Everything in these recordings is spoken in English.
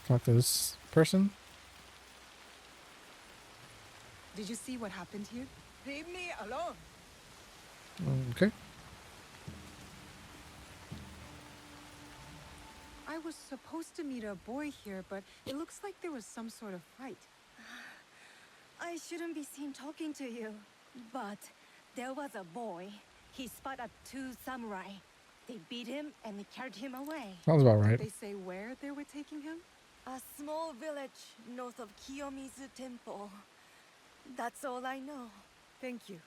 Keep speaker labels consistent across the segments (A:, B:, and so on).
A: Talk to this person.
B: Did you see what happened here?
C: Leave me alone.
A: Okay.
B: I was supposed to meet a boy here, but it looks like there was some sort of fight.
D: I shouldn't be seen talking to you, but there was a boy. He spotted 2 samurai. They beat him and they carried him away.
A: Sounds about right.
B: Did they say where they were taking him?
D: A small village north of Kiyomizu Temple. That's all I know.
B: Thank you.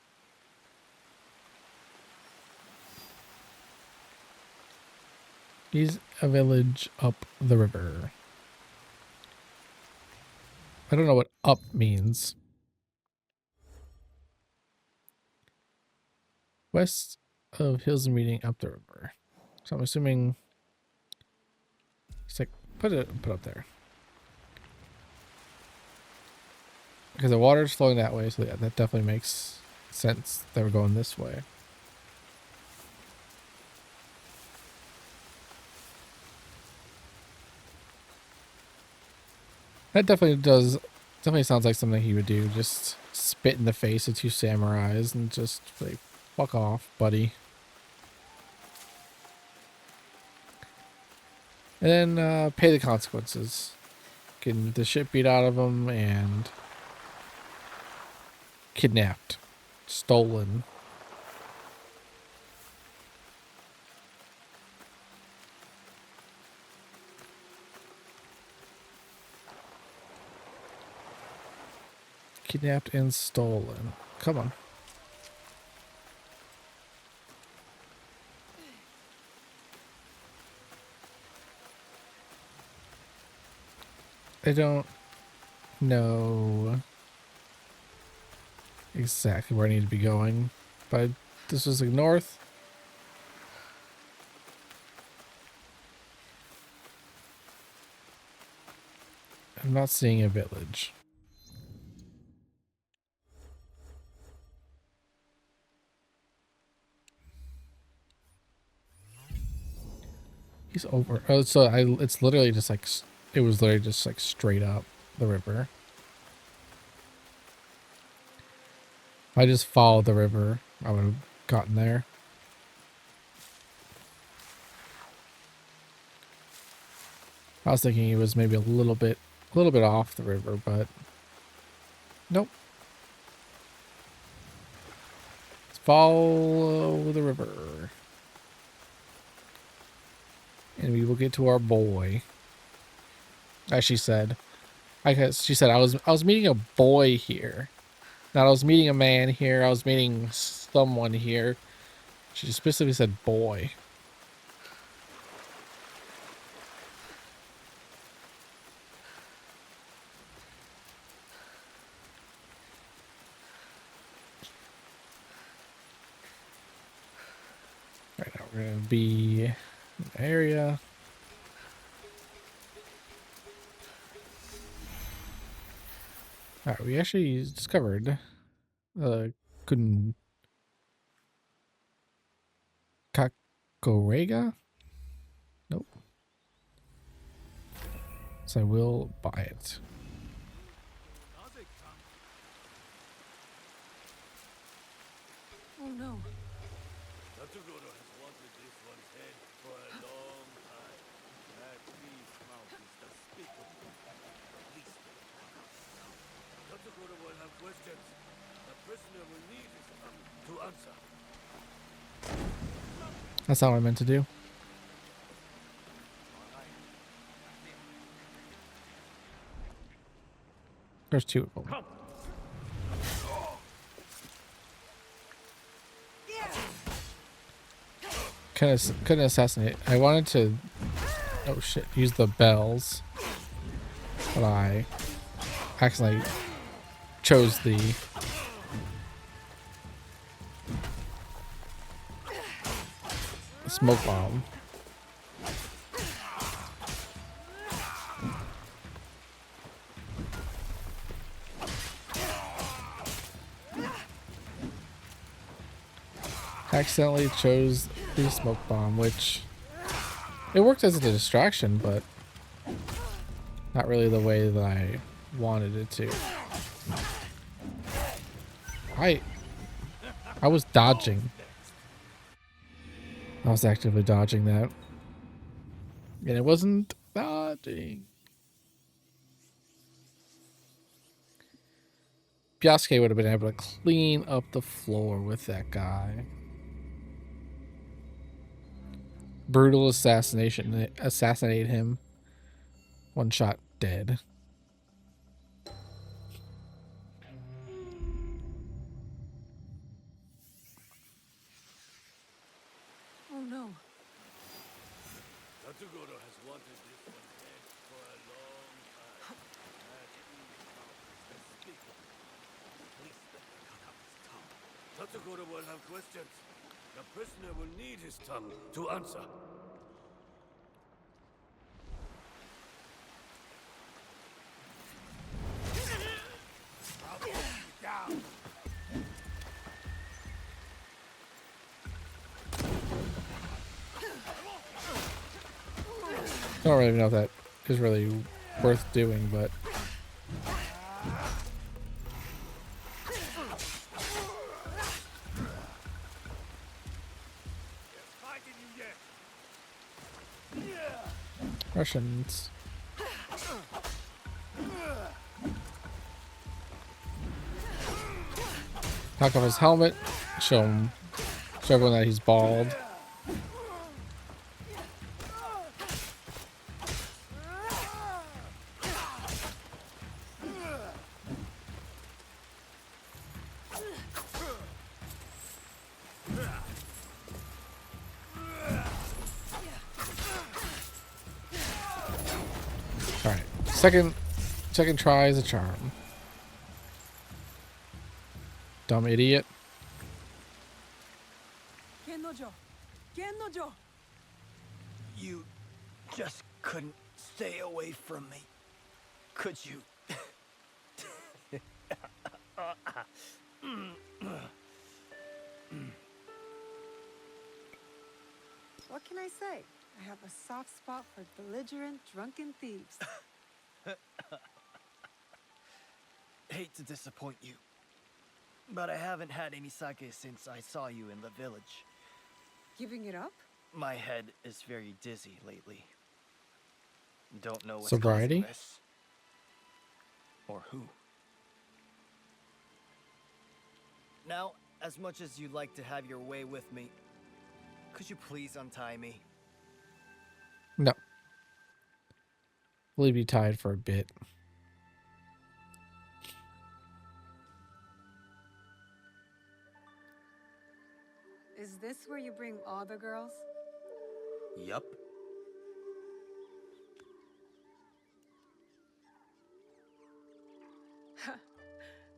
A: He's a village up the river. I don't know what up means. West of Hills Meeting up the river. So I'm assuming it's like put up there. Because the water's flowing that way, so yeah, that definitely makes sense that we're going this way. That definitely sounds like something he would do. Just spit in the face of 2 samurais and just like, fuck off, buddy. And then pay the consequences. Getting the shit beat out of him and kidnapped, stolen. Kidnapped and stolen. Come on. I don't know exactly where I need to be going, but this was like north. I'm not seeing a village. He's over. Oh, so it's literally just like, it was literally just like straight up the river. If I just followed the river, I would have gotten there. I was thinking it was maybe a little bit off the river, but nope. Let's follow the river. And we will get to our boy. As she said. I guess she said I was meeting a boy here. Not I was meeting a man here. I was meeting someone here. She specifically said boy. Right now we're gonna be in the area. Alright, we actually discovered Kakorega? Nope. So I will buy it.
B: Oh no.
A: That's not what I meant to do. There's 2 of them. Couldn't assassinate. I wanted to, oh shit, use the bells, but I accidentally chose the smoke bomb. Accidentally chose the smoke bomb, which it worked as a distraction, but Not really the way that I wanted it to. I was dodging. I was actively dodging that. And it wasn't dodging. Biasuke would have been able to clean up the floor with that guy. Brutal assassination. Assassinate him. One shot dead.
B: Oh no.
C: Tatsugoro has wanted this one dead for a long time. That is despicable. Please let me cut out his tongue. Tatsugoro will have questions. The prisoner will need his tongue to answer. I'll put you down.
A: I don't really know if that is really worth doing, but
C: Fighting you yet.
A: Russians. Knock off his helmet. Show everyone that he's bald. All right, second try is a charm. Dumb idiot.
B: Kennojo. Kennojo.
E: You just couldn't stay away from me, could you?
B: What can I say? I have a soft spot for belligerent, drunken thieves.
E: Hate to disappoint you, but I haven't had any sake since I saw you in the village.
B: Giving it up?
E: My head is very dizzy lately. Don't know what's
A: Sobriety?
E: causing this. Or who. Now, as much as you'd like to have your way with me, could you please untie me?
A: No. We'll leave you tied for a bit.
B: Is this where you bring all the girls?
E: Yup.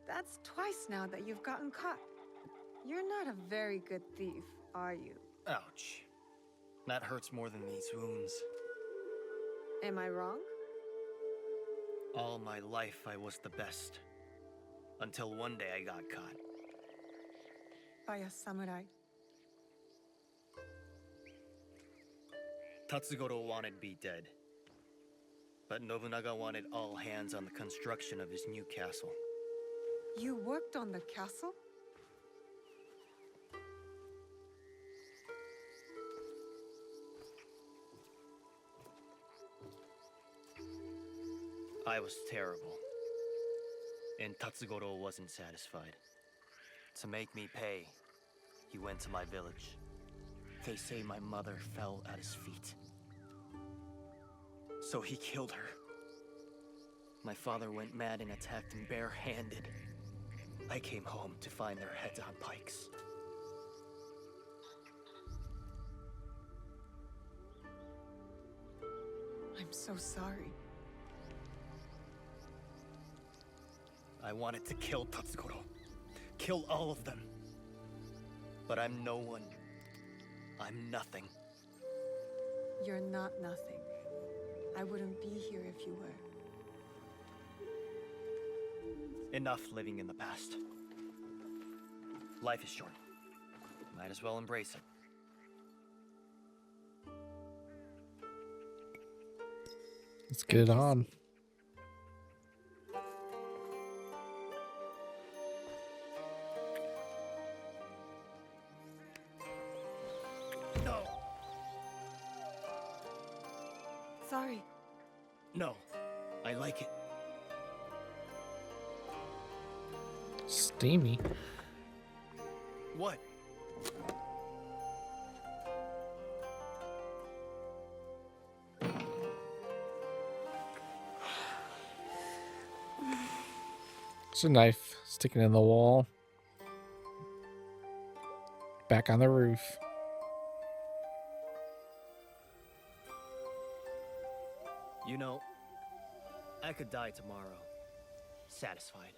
B: That's twice now that you've gotten caught. You're not a very good thief, are you?
E: Ouch. That hurts more than these wounds.
B: Am I wrong?
E: All my life I was the best. Until one day I got caught.
B: By a samurai.
E: Tatsugoro wanted me dead. But Nobunaga wanted all hands on the construction of his new castle.
B: You worked on the castle?
E: I was terrible. And Tatsugoro wasn't satisfied. To make me pay, he went to my village. They say my mother fell at his feet. So he killed her. My father went mad and attacked him barehanded. I came home to find their heads on pikes.
B: I'm so sorry.
E: I wanted to kill Tatsugoro. Kill all of them. But I'm no one. I'm nothing.
B: You're not nothing. I wouldn't be here if you were.
E: Enough living in the past. Life is short. Might as well embrace it.
A: Let's get it on.
E: No, I like it.
A: Steamy.
E: What?
A: It's a knife sticking in the wall. Back on the roof.
E: You know, I could die tomorrow. Satisfied.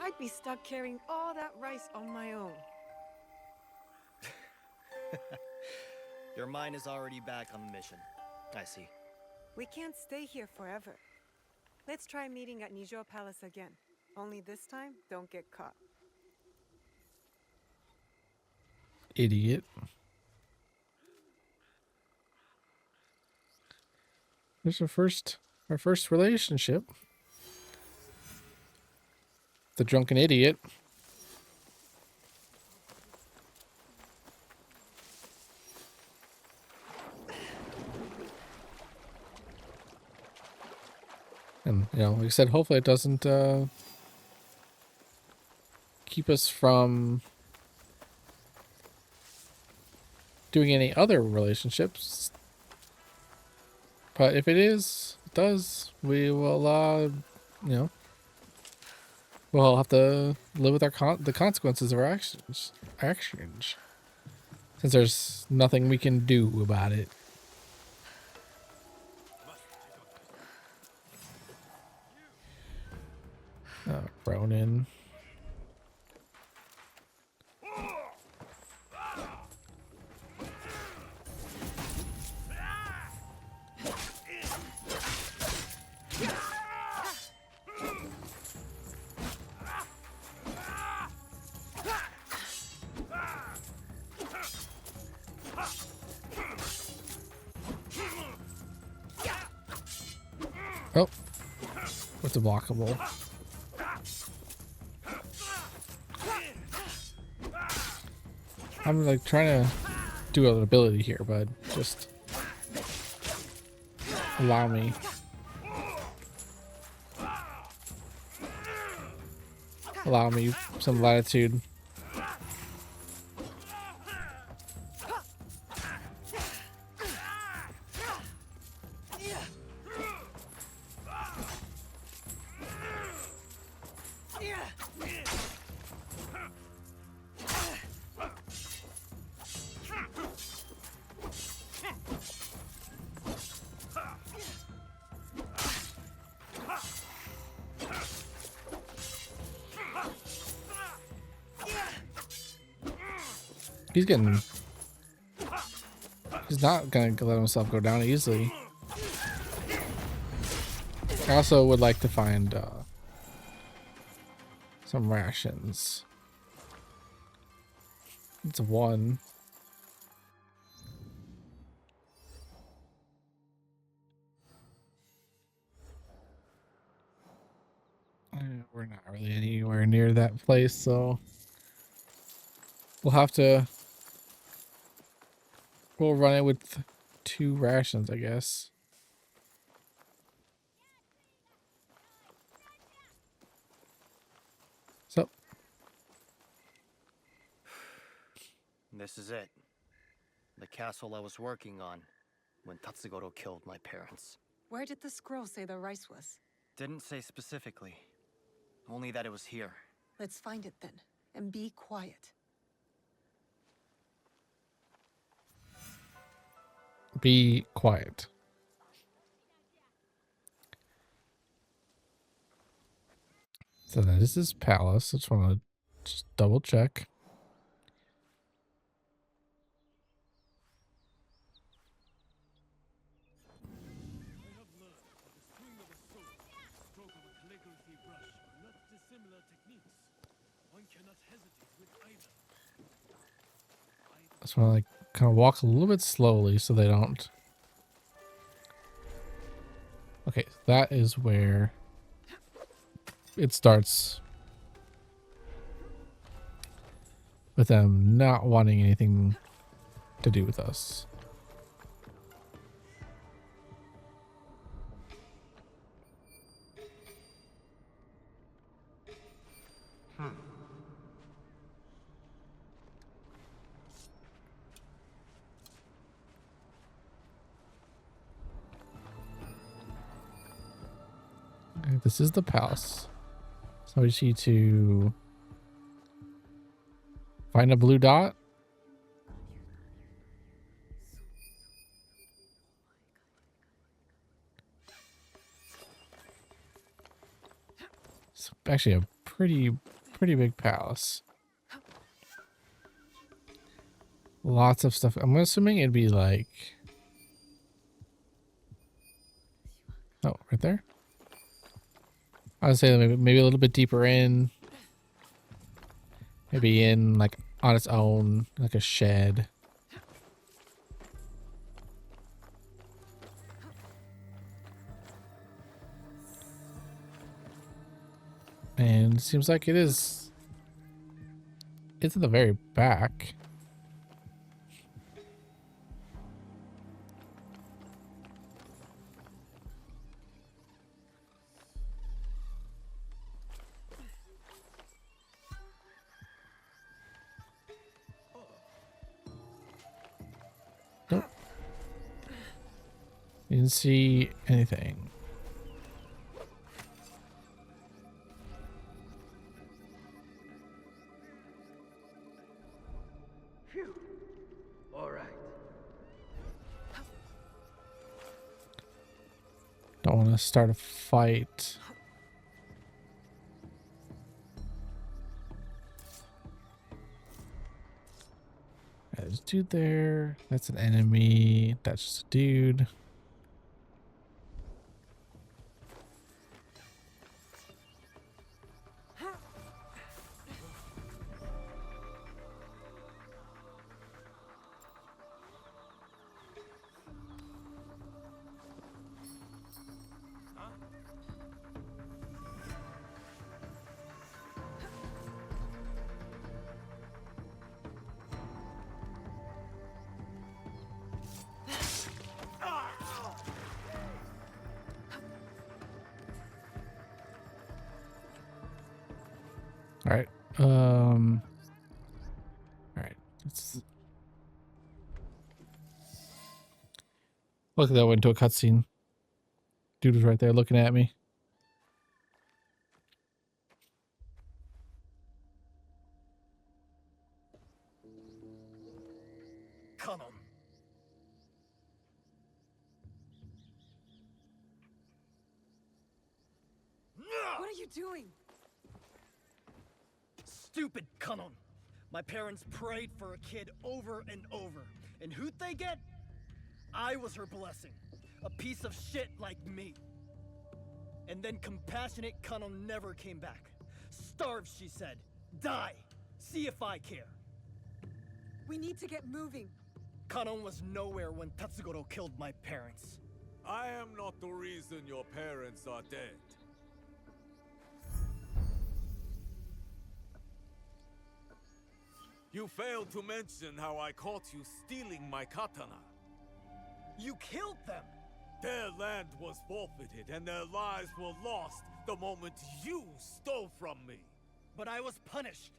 B: I'd be stuck carrying all that rice on my own.
E: Your mind is already back on the mission. I see.
B: We can't stay here forever. Let's try meeting at Nijo Palace again. Only this time, don't get caught.
A: Idiot. There's our first relationship. The drunken idiot. And, you know, like I said, hopefully it doesn't keep us from doing any other relationships. But if it does, we will, you know, we'll have to live with the consequences of our actions. Since there's nothing we can do about it. Ronin. Oh, what's a blockable? I'm like trying to do an ability here, but just allow me. Allow me some latitude. He's not gonna let himself go down easily. I also would like to find some rations. It's one. We're not really anywhere near that place, so we'll run it with 2 rations, I guess. So
E: This is it. The castle I was working on when Tatsugoro killed my parents.
B: Where did the scroll say the rice was?
E: Didn't say specifically. Only that it was here.
B: Let's find it then, and be quiet.
A: be quiet. So then this is Palace. I just want to just double check. I just want to like kind of walk a little bit slowly so they don't. Okay, that is where it starts with them not wanting anything to do with us. Okay, this is the palace. So we just need to find a blue dot. It's actually a pretty big palace. Lots of stuff. I'm assuming it'd be like, oh, right there. I would say maybe a little bit deeper in. Maybe in like on its own, like a shed. And it seems like it is. It's in the very back. Nope. Didn't see anything.
C: Phew. All right.
A: Don't want to start a fight. There's a dude there. That's an enemy. That's just a dude. All right. All right. Let's look, that went into a cutscene. Dude was right there looking at me.
E: Come on.
B: What are you doing?
E: Stupid Canon. My parents prayed for a kid over and over. And who'd they get? I was her blessing. A piece of shit like me. And then compassionate Canon never came back. Starve, she said. Die. See if I care.
B: We need to get moving.
E: Canon was nowhere when Tatsugoro killed my parents.
C: I am not the reason your parents are dead. You failed to mention how I caught you stealing my katana.
E: You killed them!
C: Their land was forfeited and their lives were lost the moment you stole from me.
E: But I was punished.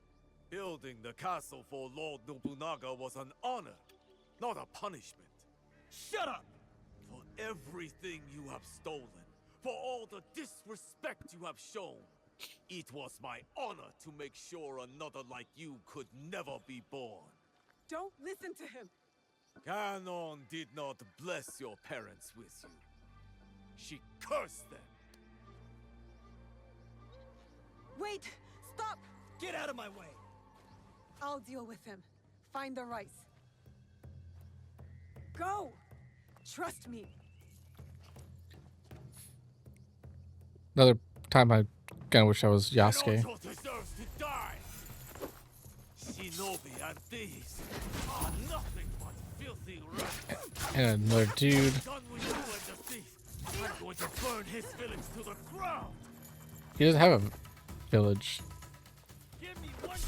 C: Building the castle for Lord Nobunaga was an honor, not a punishment.
E: Shut up!
C: For everything you have stolen, for all the disrespect you have shown, it was my honor to make sure another like you could never be born.
B: Don't listen to him.
C: Ganon did not bless your parents with you. She cursed them.
B: Wait! Stop!
E: Get out of my way!
B: I'll deal with him. Find the rice. Go! Trust me.
A: Another time I kind of wish I was Yasuke.
C: Naruto deserves to die. Shinobi and thieves are nothing but filthy rats.
A: And another dude.
C: Done with you and the thief. I'm going to burn his village to the ground.
A: He doesn't have a village.
C: Give me one.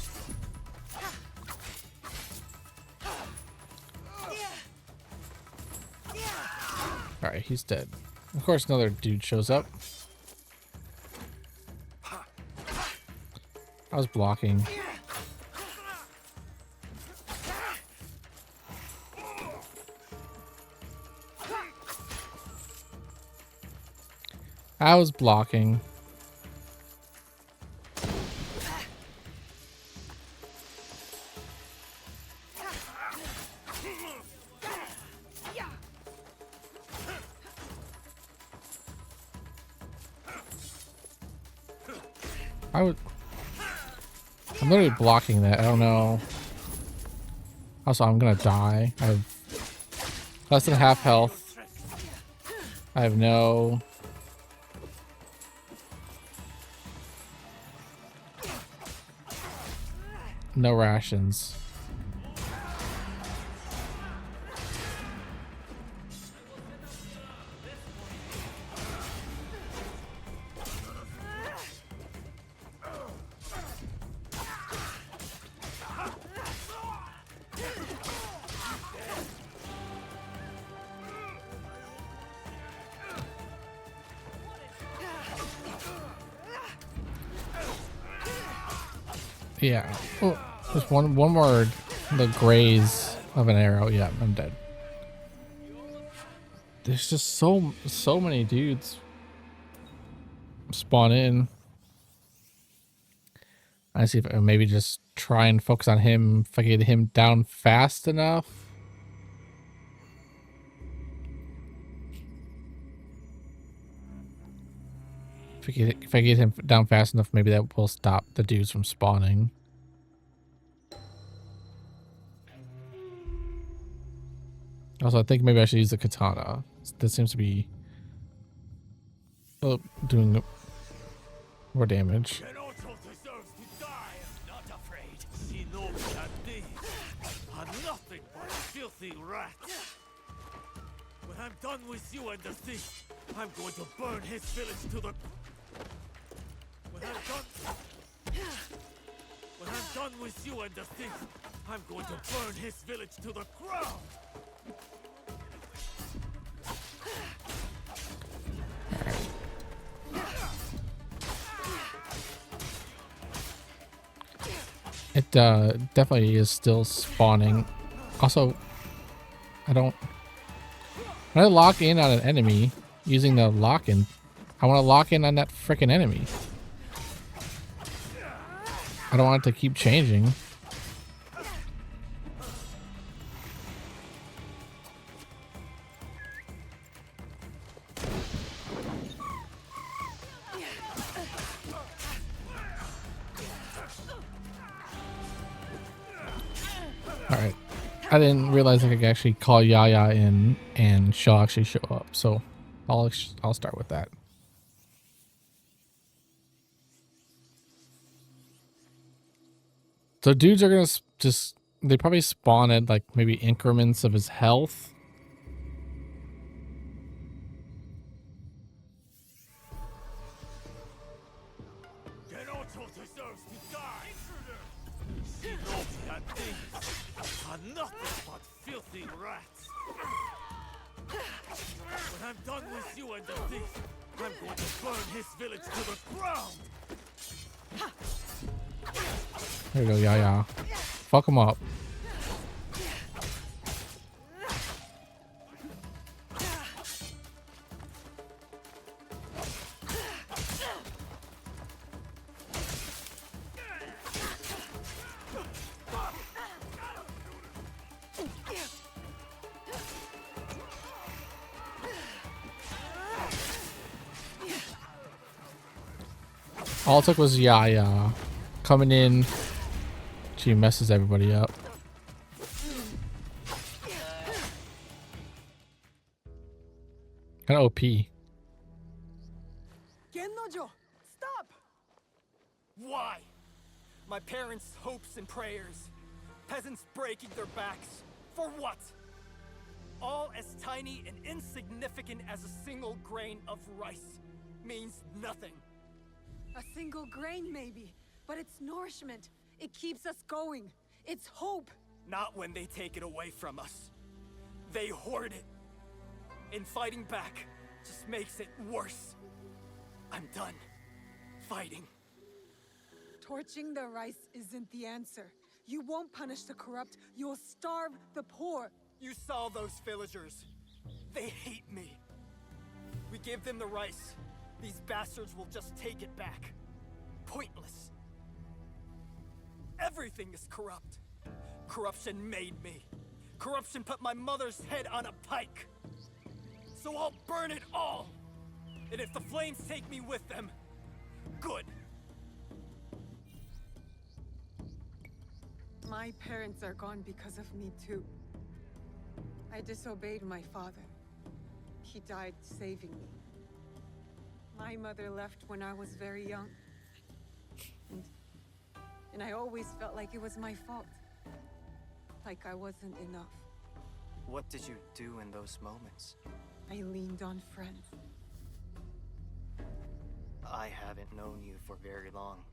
A: Alright, he's dead. Of course, another dude shows up. I was blocking. I was blocking. I'm literally blocking that. I don't know. Also, I'm gonna die. I have less than half health. I have no. No rations. Yeah. Oh, just one more. The graze of an arrow. Yeah, I'm dead. There's just so many dudes spawn in. I see if maybe just try and focus on him. If I get him down fast enough. If I get him down fast enough, maybe that will stop the dudes from spawning. Also, I think maybe I should use the katana. That seems to be doing more damage.
C: Genoto deserves to die. Not afraid. Shinobi and thieves are nothing but filthy rats. When I'm done with you and the thief, I'm going to burn his village to the... When I'm done with you and the thief, I'm going to burn his village to the ground.
A: It definitely is still spawning. Also, when I lock in on an enemy using the lock-in, I want to lock in on that frickin' enemy. I don't want it to keep changing. Alright. I didn't realize I could actually call Yaya in and she'll actually show up. So I'll start with that. So dudes are gonna they probably spawn at like maybe increments of his health.
C: Genoto deserves to die. Shinobi and thieves are nothing but filthy rats. When I'm done with you and the thief, I'm going to burn his village to the ground.
A: There you go, Yaya. Fuck him up. All it took was Yaya coming in. She messes everybody up. Kind of OP.
B: Gennojo, stop!
E: Why? My parents' hopes and prayers. Peasants breaking their backs. For what? All as tiny and insignificant as a single grain of rice means nothing.
B: A single grain, maybe, but it's nourishment. It keeps us going. It's hope.
E: Not when they take it away from us. They hoard it. And fighting back just makes it worse. I'm done fighting.
B: Torching the rice isn't the answer. You won't punish the corrupt. You'll starve the poor.
E: You saw those villagers. They hate me. We give them the rice. These bastards will just take it back. Pointless. Everything is corrupt. Corruption made me. Corruption put my mother's head on a pike. So I'll burn it all. And if the flames take me with them, good.
B: My parents are gone because of me too. I disobeyed my father. He died saving me. My mother left when I was very young. And I always felt like it was my fault. Like I wasn't enough.
E: What did you do in those moments?
B: I leaned on friends.
E: I haven't known you for very long.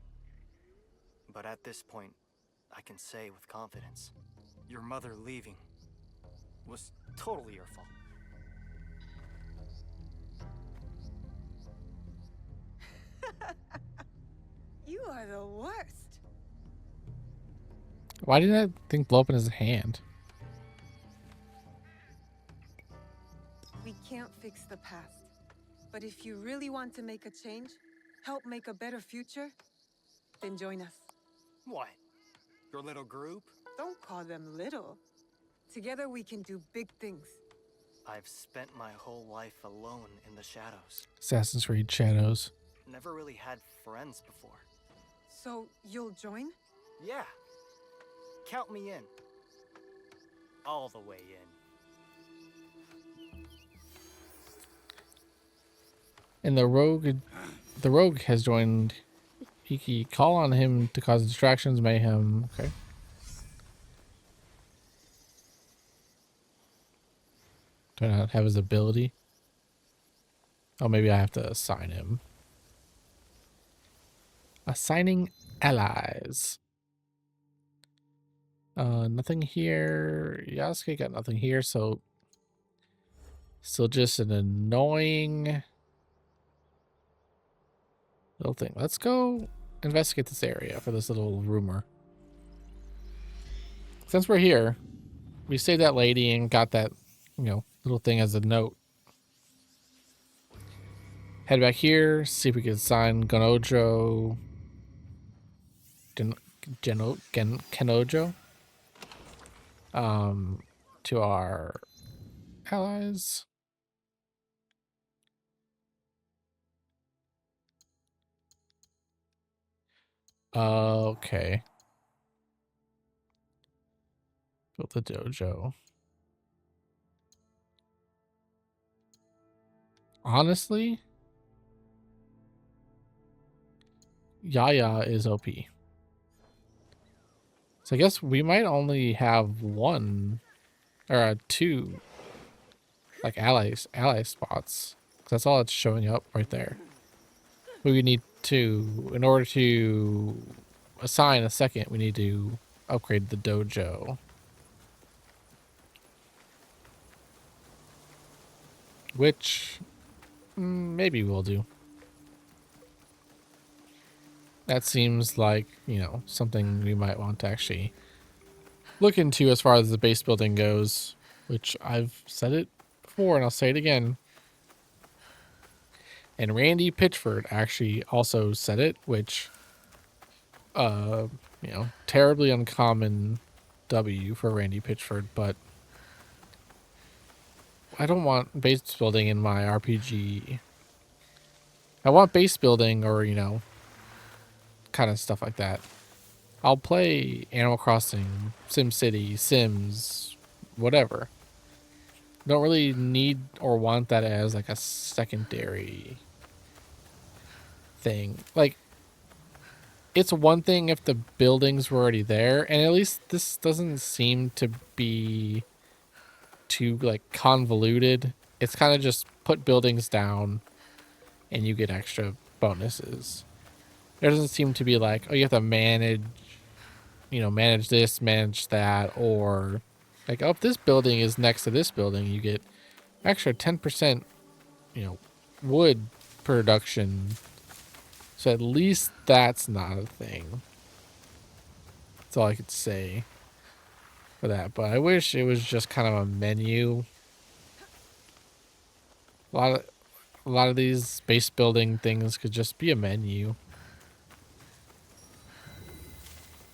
E: But at this point, I can say with confidence, your mother leaving was totally your fault.
B: You are the worst.
A: Why didn't that thing blow up in his hand?
B: We can't fix the past. But if you really want to make a change, help make a better future, then join us.
E: What? Your little group?
B: Don't call them little. Together we can do big things.
E: I've spent my whole life alone in the shadows.
A: Assassin's Creed Shadows.
E: Never really had friends before.
B: So you'll join?
E: Yeah. Count me in. All the way in.
A: And the rogue has joined. He call on him to cause distractions, mayhem. Okay. Do I not have his ability? Oh, maybe I have to assign him. Assigning allies. Nothing here. Yasuke got nothing here, so still just an annoying little thing. Let's go investigate this area for this little rumor. Since we're here, we saved that lady and got that, little thing as a note. Head back here, see if we can assign Kenojo. Kenojo. To our allies. Okay. Built the dojo. Honestly, Yaya is OP. So I guess we might only have one or two like ally spots. That's all that's showing up right there. We need to, in order to assign a second, we need to upgrade the dojo. Which maybe we'll do. That seems like, something we might want to actually look into as far as the base building goes, which I've said it before and I'll say it again. And Randy Pitchford actually also said it, which, terribly uncommon W for Randy Pitchford, but I don't want base building in my RPG. I want base building or, kind of stuff like that. I'll play Animal Crossing, SimCity, Sims, whatever. Don't really need or want that as like a secondary thing. Like, it's one thing if the buildings were already there, and at least this doesn't seem to be too like convoluted. It's kind of just put buildings down and you get extra bonuses. There doesn't seem to be like, oh, you have to manage this, manage that, or like, oh, if this building is next to this building, you get extra 10%, wood production. So at least that's not a thing. That's all I could say for that. But I wish it was just kind of a menu. A lot of these base building things could just be a menu.